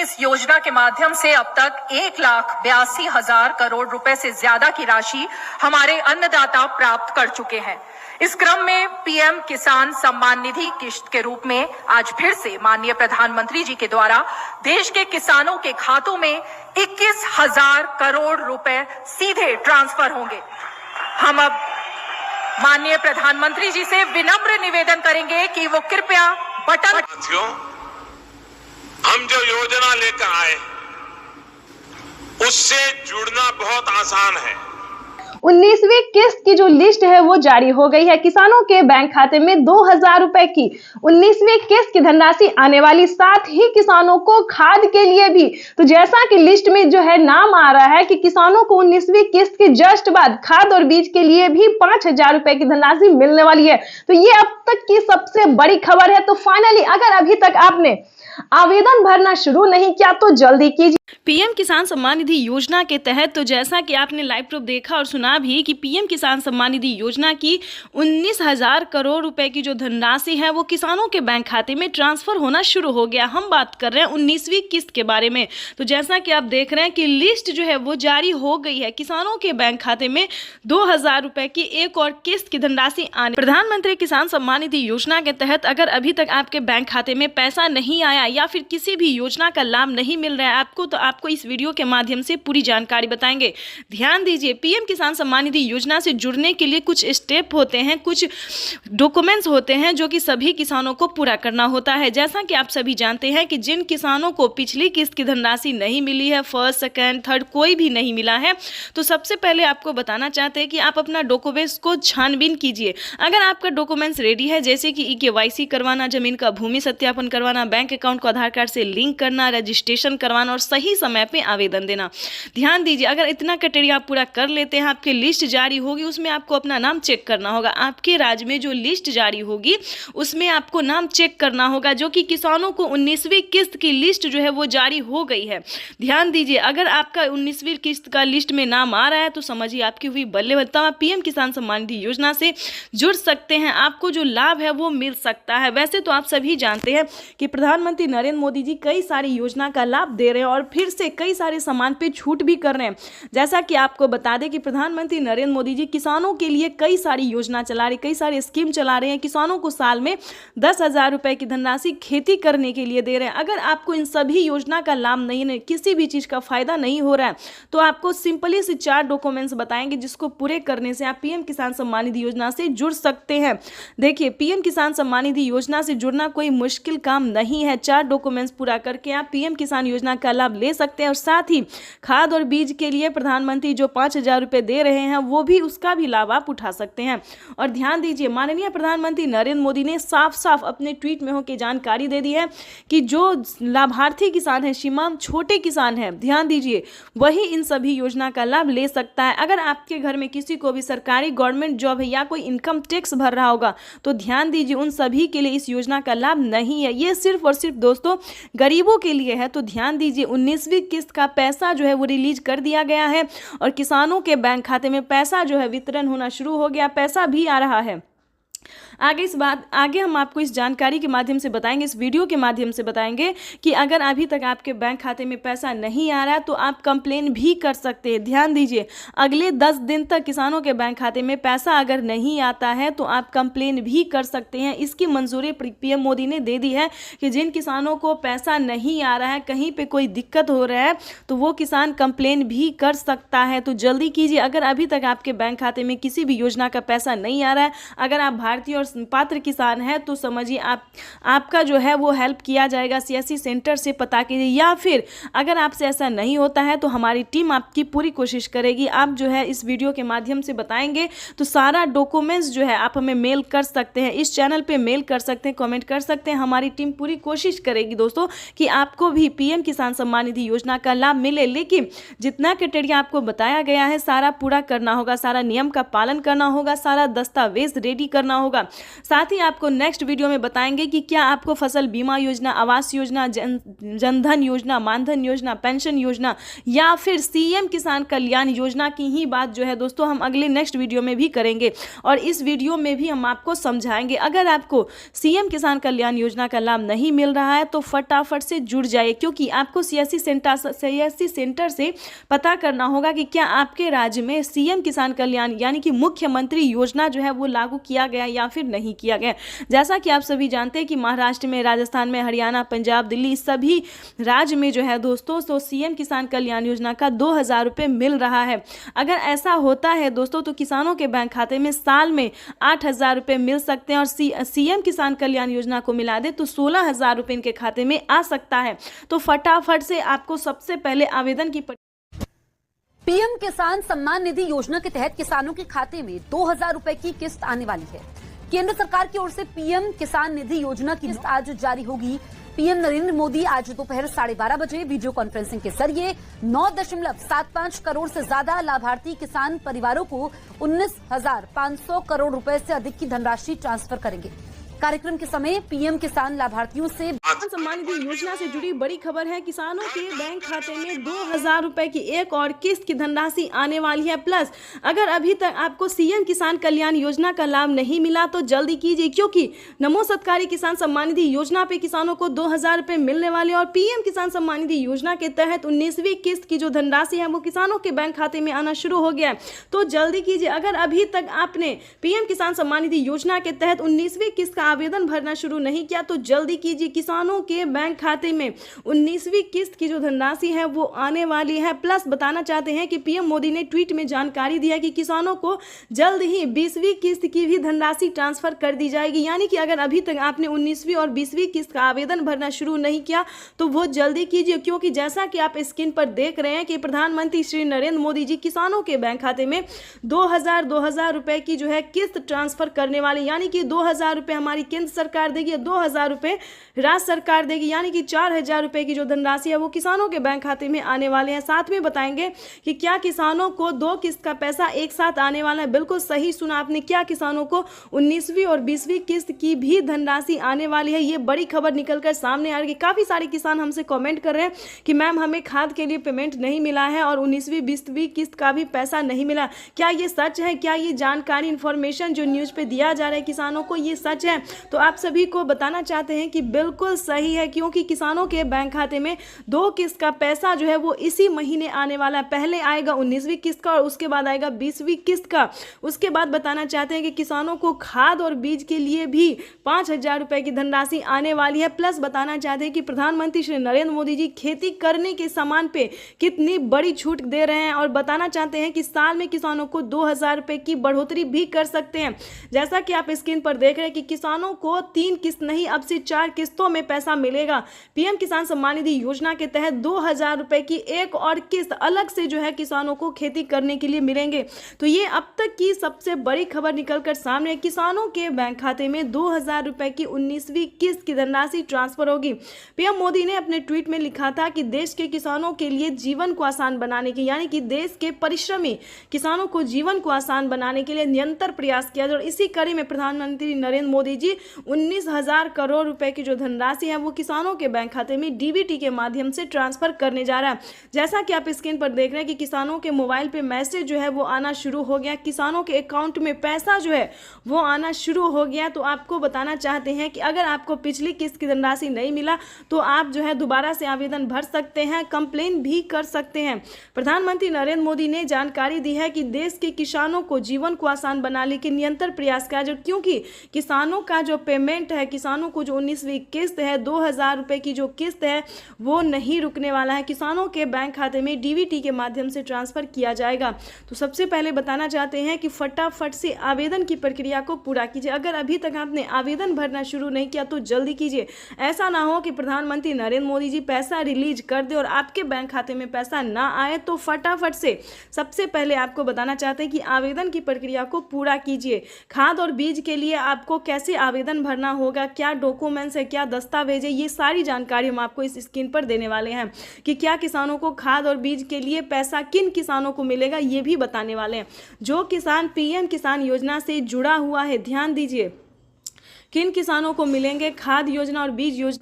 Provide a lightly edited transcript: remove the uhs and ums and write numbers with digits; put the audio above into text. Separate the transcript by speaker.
Speaker 1: इस योजना के माध्यम से अब तक 1,82,000 करोड़ रुपए से ज्यादा की राशि हमारे अन्नदाता प्राप्त कर चुके हैं। इस क्रम में पीएम किसान सम्मान निधि किश्त के रूप में आज फिर से माननीय प्रधानमंत्री जी के द्वारा देश के किसानों के खातों में 21,000 करोड़ रुपए सीधे ट्रांसफर होंगे। हम अब माननीय प्रधानमंत्री जी से विनम्र निवेदन करेंगे कि वो कृपया बटन।
Speaker 2: साथियों, हम जो योजना लेकर आए उससे जुड़ना बहुत आसान है।
Speaker 3: 19वीं किस्त की जो लिस्ट है वो जारी हो गई है। किसानों के बैंक खाते में 2,000 रुपए की 19वीं किस्त की धनराशि आने वाली, साथ ही किसानों को खाद के लिए भी। तो जैसा कि लिस्ट में जो है नाम आ रहा है कि किसानों को 19वीं किस्त के जस्ट बाद खाद और बीज के लिए भी 5,000 रुपए की धनराशि मिलने वाली है। तो ये अब तक की सबसे बड़ी खबर है। तो फाइनली अगर अभी तक आपने आवेदन भरना शुरू नहीं किया तो जल्दी कीजिए।
Speaker 4: पीएम किसान सम्मान निधि योजना के तहत तो जैसा कि आपने लाइव प्रूफ देखा और सुना भी कि पीएम किसान सम्मान निधि योजना की 19,000 करोड़ रुपए की जो धनराशि है वो किसानों के बैंक खाते में ट्रांसफर होना शुरू हो गया। हम बात कर रहे हैं 19वीं किस्त के बारे में। तो जैसा कि आप देख रहे हैं कि लिस्ट जो है वो जारी हो गई है। किसानों के बैंक खाते में 2,000 रुपए की एक और किस्त की धनराशि आने। प्रधानमंत्री किसान सम्मान निधि योजना के तहत अगर अभी तक आपके बैंक खाते में पैसा नहीं आया या फिर किसी भी योजना का लाभ नहीं मिल रहा है आपको, तो आपको इस वीडियो के माध्यम से पूरी जानकारी बताएंगे। ध्यान दीजिए, पीएम किसान सम्मान निधि योजना से जुड़ने के लिए कुछ स्टेप होते हैं, कुछ डॉक्यूमेंट्स होते हैं जो कि सभी किसानों को पूरा करना होता है। जैसा कि आप सभी जानते हैं कि जिन किसानों को पिछली किस्त की धनराशि नहीं मिली है, फर्स्ट सेकंड थर्ड कोई भी नहीं मिला है, तो सबसे पहले आपको बताना चाहते हैं कि आप अपना डॉक्यूमेंट्स को छानबीन कीजिए। अगर आपका डॉक्यूमेंट्स रेडी है, जैसे कि केवाईसी करवाना, जमीन का भूमि सत्यापन करवाना, बैंक अकाउंट को आधार कार्ड से लिंक करना, रजिस्ट्रेशन करवाना और सही समय पे आवेदन देना। ध्यान दीजिए, अगर इतना क्राइटेरिया आप पूरा कर लेते हैं, आपकी लिस्ट जारी होगी, उसमें आपको अपना नाम चेक करना होगा। आपके राज्य में जो लिस्ट जारी होगी उसमें आपको नाम चेक करना होगा, जो कि किसानों को 19वीं किस्त की लिस्ट जो है वो जारी हो गई है। ध्यान दीजिए, अगर आपका 19वीं किस्त का लिस्ट में नाम आ रहा है तो समझिए आपकी हुई बल्ले बल्ले। आप पीएम किसान सम्मान निधि योजना से जुड़ सकते हैं, आपको जो लाभ है वो मिल सकता है। वैसे तो आप सभी जानते हैं कि प्रधानमंत्री नरेंद्र मोदी जी कई सारी योजना का लाभ दे रहे हैं और फिर से कई सारे सामान पे छूट भी कर रहे हैं। जैसा कि आपको बता दें कि प्रधानमंत्री नरेंद्र मोदी जी किसानों के लिए कई सारी योजना चला रहे, कई सारे स्कीम चला रहे हैं। किसानों को साल में 10,000 रुपए की धनराशि खेती करने के लिए दे रहे हैं। अगर आपको इन सभी योजना का लाभ नहीं है, किसी भी चीज का फायदा नहीं हो रहा है, तो आपको सिंपली से 4 डॉक्यूमेंट्स बताएंगे जिसको पूरे करने से आप पीएम किसान सम्मान निधि योजना से जुड़ सकते हैं। देखिए, पीएम किसान सम्मान निधि योजना से जुड़ना कोई मुश्किल काम नहीं है। 4 डॉक्यूमेंट्स पूरा करके आप पीएम किसान योजना का लाभ ले सकते हैं और साथ ही खाद और बीज के लिए प्रधानमंत्री जो 5,000 रुपए दे रहे हैं वो भी, उसका भी लाभ आप उठा सकते हैं। और ध्यान दीजिए, माननीय प्रधानमंत्री नरेंद्र मोदी ने साफ साफ अपने ट्वीट में होकर जानकारी दे दी है कि जो लाभार्थी किसान है, सीमांत छोटे किसान है, ध्यान दीजिए, वही इन सभी योजना का लाभ ले सकता है। अगर आपके घर में किसी को भी सरकारी गवर्नमेंट जॉब है या कोई इनकम टैक्स भर रहा होगा तो ध्यान दीजिए, उन सभी के लिए इस योजना का लाभ नहीं है। ये सिर्फ और सिर्फ दोस्तों गरीबों के लिए है। तो ध्यान दीजिए, 19वीं किस्त का पैसा जो है वो रिलीज कर दिया गया है और किसानों के बैंक खाते में पैसा जो है वितरण होना शुरू हो गया, पैसा भी आ रहा है। आगे हम आपको इस जानकारी के माध्यम से बताएंगे, इस वीडियो के माध्यम से बताएंगे कि अगर अभी तक आपके बैंक खाते में पैसा नहीं आ रहा है तो आप कंप्लेन भी कर सकते हैं। ध्यान दीजिए, अगले 10 दिन तक किसानों के बैंक खाते में पैसा अगर नहीं आता है तो आप कंप्लेन भी कर सकते हैं। इसकी मंजूरी पीएम मोदी ने दे दी है कि जिन किसानों को पैसा नहीं आ रहा है, कहीं पर कोई दिक्कत हो रहा है, तो वो किसान कंप्लेन भी कर सकता है। तो जल्दी कीजिए, अगर अभी तक आपके बैंक खाते में किसी भी योजना का पैसा नहीं आ रहा है, अगर आप भारतीय और पात्र किसान है तो समझिए आपका जो है वो हेल्प किया जाएगा। सीएससी सेंटर से पता कीजिए, या फिर अगर आपसे ऐसा नहीं होता है तो हमारी टीम आपकी पूरी कोशिश करेगी। आप जो है इस वीडियो के माध्यम से बताएंगे तो सारा डॉक्यूमेंट्स जो है आप हमें मेल कर सकते हैं, इस चैनल पे मेल कर सकते हैं, कमेंट कर सकते हैं। हमारी टीम पूरी कोशिश करेगी दोस्तों कि आपको भी पीएम किसान सम्मान निधि योजना का लाभ मिले। लेकिन जितना क्राइटेरिया आपको बताया गया है सारा पूरा करना होगा, सारा नियम का पालन करना होगा, सारा दस्तावेज रेडी करना होगा। साथ ही आपको नेक्स्ट वीडियो में बताएंगे कि क्या आपको फसल बीमा योजना, आवास योजना, जनधन योजना, मानधन योजना, पेंशन योजना या फिर सीएम किसान कल्याण योजना की ही बात जो है दोस्तों हम अगले नेक्स्ट वीडियो में भी करेंगे। और इस वीडियो में भी हम आपको समझाएंगे, अगर आपको सीएम किसान कल्याण योजना का लाभ नहीं मिल रहा है तो फटाफट से जुड़ जाइए, क्योंकि आपको सीएससी सेंटर से पता करना होगा कि क्या आपके राज्य में सीएम किसान कल्याण यानी कि मुख्यमंत्री योजना जो है वो लागू किया गया या फिर नहीं किया गया। जैसा कि आप सभी जानते हैं कि महाराष्ट्र में, राजस्थान में, हरियाणा, पंजाब, दिल्ली सभी राज्य में जो है दोस्तों तो सीएम किसान कल्याण योजना का 2000 रुपये मिल रहा है। अगर ऐसा होता है दोस्तों तो किसानों के बैंक खाते में साल में 8000 रुपये मिल सकते हैं और सीएम किसान कल्याण योजना को मिला दे तो 16000 रुपये इनके खाते में आ सकता है। तो फटाफट से आपको सबसे पहले आवेदन की
Speaker 5: पीएम किसान सम्मान निधि योजना के तहत किसानों के खाते में 2000 रुपए की किस्त आने वाली है। केंद्र सरकार की ओर से पीएम किसान निधि योजना की किस्त आज जारी होगी। पीएम नरेंद्र मोदी आज दोपहर 12:30 बजे वीडियो कॉन्फ्रेंसिंग के जरिए 9.75 करोड़ से ज्यादा लाभार्थी किसान परिवारों को 19,500 करोड़ रुपए से अधिक की धनराशि ट्रांसफर करेंगे। कार्यक्रम के समय पीएम किसान लाभार्थियों से
Speaker 4: किसान सम्मान निधि योजना से जुड़ी बड़ी खबर है। किसानों के बैंक खाते में 2000 रुपए की एक और किस्त की धनराशि आने वाली है। प्लस अगर अभी तक आपको सीएम किसान कल्याण योजना का लाभ नहीं मिला तो जल्दी कीजिए, क्योंकि नमो सत्कारी किसान सम्मान निधि योजना पे किसानों को 2000 रुपए मिलने वाले और पीएम किसान सम्मान निधि योजना के तहत 19वीं किस्त की जो धनराशि है वो किसानों के बैंक खाते में आना शुरू हो गया है। तो जल्दी कीजिए, अगर अभी तक आपने पीएम किसान सम्मान निधि योजना के तहत 19वीं किस्त का आवेदन भरना शुरू नहीं किया तो जल्दी कीजिए। किसानों के बैंक खाते में 19वीं किस्त की जो धनराशि है वो आने वाली है। प्लस बताना चाहते हैं कि पीएम मोदी ने ट्वीट में जानकारी दी है कि किसानों को जल्द ही 20वीं किस्त की भी धनराशि ट्रांसफर कर दी जाएगी। यानी कि अगर अभी तक आपने 19वीं और 20वीं किस्त का आवेदन भरना शुरू नहीं किया तो वो जल्दी कीजिए, क्योंकि जैसा कि आप स्क्रीन पर देख रहे हैं कि प्रधानमंत्री श्री नरेंद्र मोदी जी किसानों के बैंक खाते में 2000 रुपए की जो है किस्त ट्रांसफर करने वाले, यानी कि 2000 रुपए हमारी केंद्र सरकार देगी, 2000 रुपए राज्य सरकार देगी, यानी कि 4000 रुपए की जो धनराशि है वो किसानों के बैंक खाते में आने वाले हैं। साथ में बताएंगे कि क्या किसानों को 2 किस्त का पैसा एक साथ आने वाला है। बिल्कुल सही सुना आपने, क्या किसानों को 19वीं और 20वीं किस्त की भी धनराशि आने वाली है। ये बड़ी खबर निकलकर सामने आ रही है। काफी सारे किसान हमसे कमेंट कर रहे हैं कि मैम हमें खाद के लिए पेमेंट नहीं मिला है और 19वीं 20वीं किस्त का भी पैसा नहीं मिला। क्या ये सच है? क्या ये जानकारी इंफॉर्मेशन जो न्यूज पे दिया जा रहा है किसानों को ये सच है? तो आप सभी को बताना चाहते हैं कि बिल्कुल सही है, क्योंकि किसानों के बैंक खाते में 2 किस्त का पैसा जो है वो इसी महीने आने वाला है। पहले आएगा 19वीं किस्त का और उसके बाद आएगा 20वीं किस्त का। उसके बाद बताना चाहते हैं कि किसानों को खाद और बीज के लिए भी 5000 रुपए की धनराशि आने वाली है। प्लस बताना चाहते हैं कि प्रधानमंत्री श्री नरेंद्र मोदी जी खेती करने के सामान पे कितनी बड़ी छूट दे रहे हैं और बताना चाहते हैं कि साल में किसानों को 2000 रुपए की बढ़ोतरी भी कर सकते हैं। जैसा कि आप स्क्रीन पर देख रहे हैं कि किसानों को 3 किस्त नहीं अब से 4 किस्तों में पैसा मिलेगा। पीएम किसान सम्मान निधि योजना के तहत 2000 रुपए की एक और किस्त अलग से जो है किसानों को खेती करने के लिए मिलेंगे। तो ये अब तक की सबसे बड़ी खबर निकलकर सामने, किसानों के बैंक खाते में 2000 रुपए की 19वीं किस्त की धनराशि ट्रांसफर होगी। पीएम मोदी ने अपने ट्वीट में लिखा था कि देश के किसानों के लिए जीवन को आसान बनाने की, यानी कि देश के परिश्रमी किसानों को जीवन को आसान बनाने के लिए निरंतर प्रयास किया और इसी कड़ी में प्रधानमंत्री नरेंद्र मोदी जी 19,000 करोड़ रुपए की जो धनराशि है वो किसानों के बैंक खाते में डीबीटी के माध्यम से ट्रांसफर करने जा रहा है। जैसा कि आप स्क्रीन पर देख रहे हैं कि किसानों के मोबाइल पे मैसेज जो है वो आना शुरू हो गया, किसानों के अकाउंट में पैसा जो है वो आना शुरू हो गया। तो आपको बताना चाहते हैं कि अगर आपको पिछली किस्त की धनराशि नहीं मिला तो आप जो है दोबारा से आवेदन भर सकते हैं, कंप्लेन भी कर सकते हैं। प्रधानमंत्री नरेंद्र मोदी ने जानकारी दी है कि देश के किसानों को जीवन को आसान बनाने के निरंतर प्रयास किया, क्योंकि किसानों का जो पेमेंट है, किसानों को जो 19वीं किस्त है 2000 रुपए की जो किस्त है वो नहीं रुकने वाला है, किसानों के बैंक खाते में डीबीटी के माध्यम से ट्रांसफर किया जाएगा। तो सबसे पहले बताना चाहते हैं कि फटाफट से आवेदन की प्रक्रिया को पूरा कीजिए। अगर अभी तक आपने आवेदन भरना शुरू नहीं किया तो जल्दी कीजिए। ऐसा ना हो कि प्रधानमंत्री नरेंद्र मोदी जी पैसा रिलीज कर दे और आपके बैंक खाते में पैसा ना आए। तो फटाफट से सबसे पहले आपको बताना चाहते हैं कि आवेदन की प्रक्रिया को पूरा कीजिए। खाद और बीज के लिए आपको कैसे आवेदन भरना होगा, क्या डॉक्यूमेंट्स है, क्या दस्तावेज है, ये सारी जानकारी हम आपको इस स्क्रीन पर देने वाले हैं कि क्या किसानों को खाद और बीज के लिए पैसा किन किसानों को मिलेगा ये भी बताने वाले हैं। जो किसान पीएम किसान योजना से जुड़ा हुआ है, ध्यान दीजिए, किन किसानों को मिलेंगे खाद योजना और बीज योजना